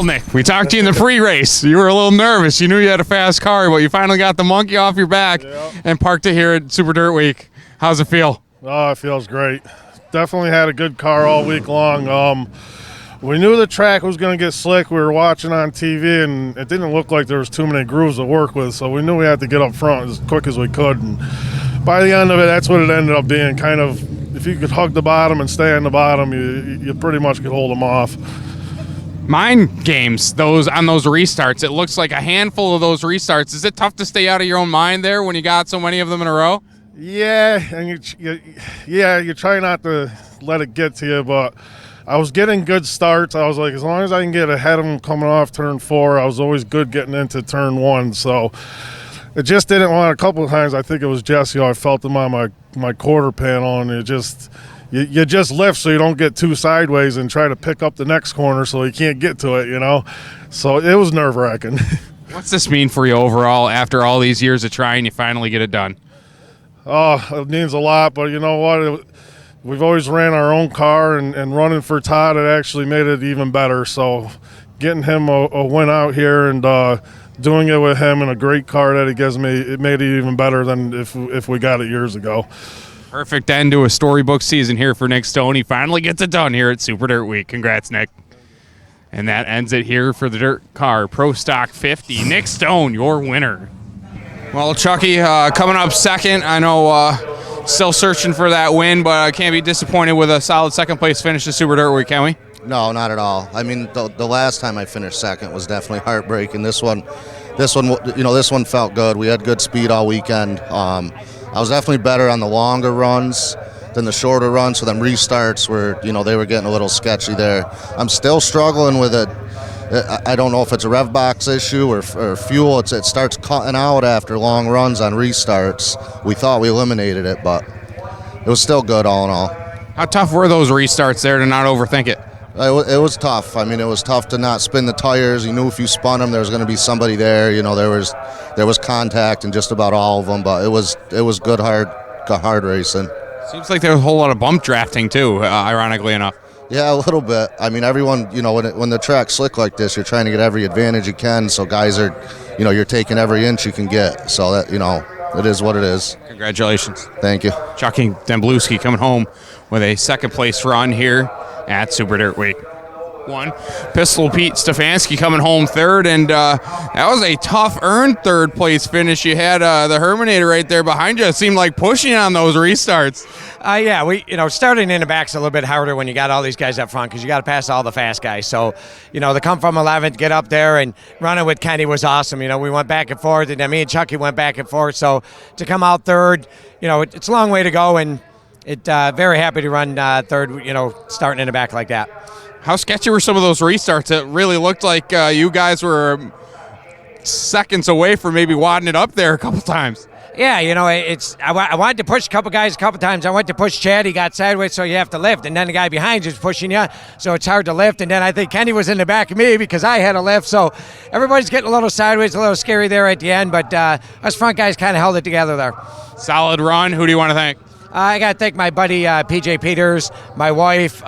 Well, Nick, we talked to you in the pre-race. You were a little nervous. You knew you had a fast car, but you finally got the monkey off your back and parked it here at Super Dirt Week. How's it feel? Oh, it feels great. Definitely had a good car all week long. We knew the track was going to get slick. We were watching on TV, and it didn't look like there was too many grooves to work with, so we knew we had to get up front as quick as we could. And by the end of it, that's what it ended up being. Kind of, if you could hug the bottom and stay on the bottom, you pretty much could hold them off. Mind games, those restarts. It looks like a handful of those restarts. Is it tough to stay out of your own mind there when you got so many of them in a row? Yeah, and you try not to let it get to you, but I was getting good starts. I was like, as long as I can get ahead of them coming off turn 4, I was always good getting into turn 1. So it just didn't want a couple of times. I think it was Jesse. I felt him on my quarter panel, and you just lift so you don't get too sideways and try to pick up the next corner so you can't get to it, So it was nerve-wracking. What's this mean for you overall after all these years of trying, you finally get it done? Oh, it means a lot, but you know what? We've always ran our own car, and running for Todd, it actually made it even better. So getting him a win out here and doing it with him in a great car that he gives me, it made it even better than if we got it years ago. Perfect end to a storybook season here for Nick Stone. He finally gets it done here at Super Dirt Week. Congrats, Nick. And that ends it here for the DIRTcar Pro Stock 50. Nick Stone, your winner. Well, Chucky, coming up second. I know still searching for that win, but I can't be disappointed with a solid second-place finish at Super Dirt Week, can we? No, not at all. I mean, the last time I finished second was definitely heartbreaking. This one felt good. We had good speed all weekend. I was definitely better on the longer runs than the shorter runs, so them restarts were, they were getting a little sketchy there. I'm still struggling with it. I don't know if it's a rev box issue or fuel. It starts cutting out after long runs on restarts. We thought we eliminated it, but it was still good all in all. How tough were those restarts there to not overthink it? It was tough. I mean, it was tough to not spin the tires. You knew if you spun them, there was going to be somebody there. There was contact in just about all of them, but it was good, hard racing. Seems like there was a whole lot of bump drafting too, ironically enough. Yeah, a little bit. I mean, everyone, when the track's slick like this, you're trying to get every advantage you can. So guys are, you're taking every inch you can get. So that, it is what it is. Congratulations. Thank you. Chucky Dumblewski coming home with a second-place run here at Super Dirt Week. Pistol Pete Stefanski coming home third, and that was a tough earned third-place finish. You had the Herminator right there behind you. It seemed like pushing on those restarts. Yeah, starting in the back's a little bit harder when you got all these guys up front because you got to pass all the fast guys. So, to come from 11th, get up there and running with Kenny was awesome. We went back and forth, and then me and Chucky went back and forth. So to come out third, it's a long way to go, and very happy to run third, starting in the back like that. How sketchy were some of those restarts? It really looked like you guys were seconds away from maybe wadding it up there a couple times. Yeah, I wanted to push a couple guys a couple times. I went to push Chad. He got sideways, so you have to lift. And then the guy behind you is pushing you, so it's hard to lift. And then I think Kenny was in the back of me because I had a lift. So everybody's getting a little sideways, a little scary there at the end. But us front guys kind of held it together there. Solid run. Who do you want to thank? I got to thank my buddy PJ Peters, my wife,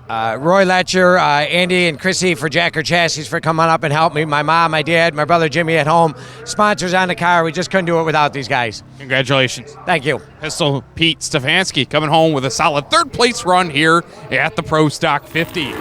Roy Letcher, Andy and Chrissy for Jacker Chassis for coming up and help me. My mom, my dad, my brother Jimmy at home. Sponsors on the car. We just couldn't do it without these guys. Congratulations. Thank you. Pistol Pete Stefanski coming home with a solid third-place run here at the Pro Stock 50.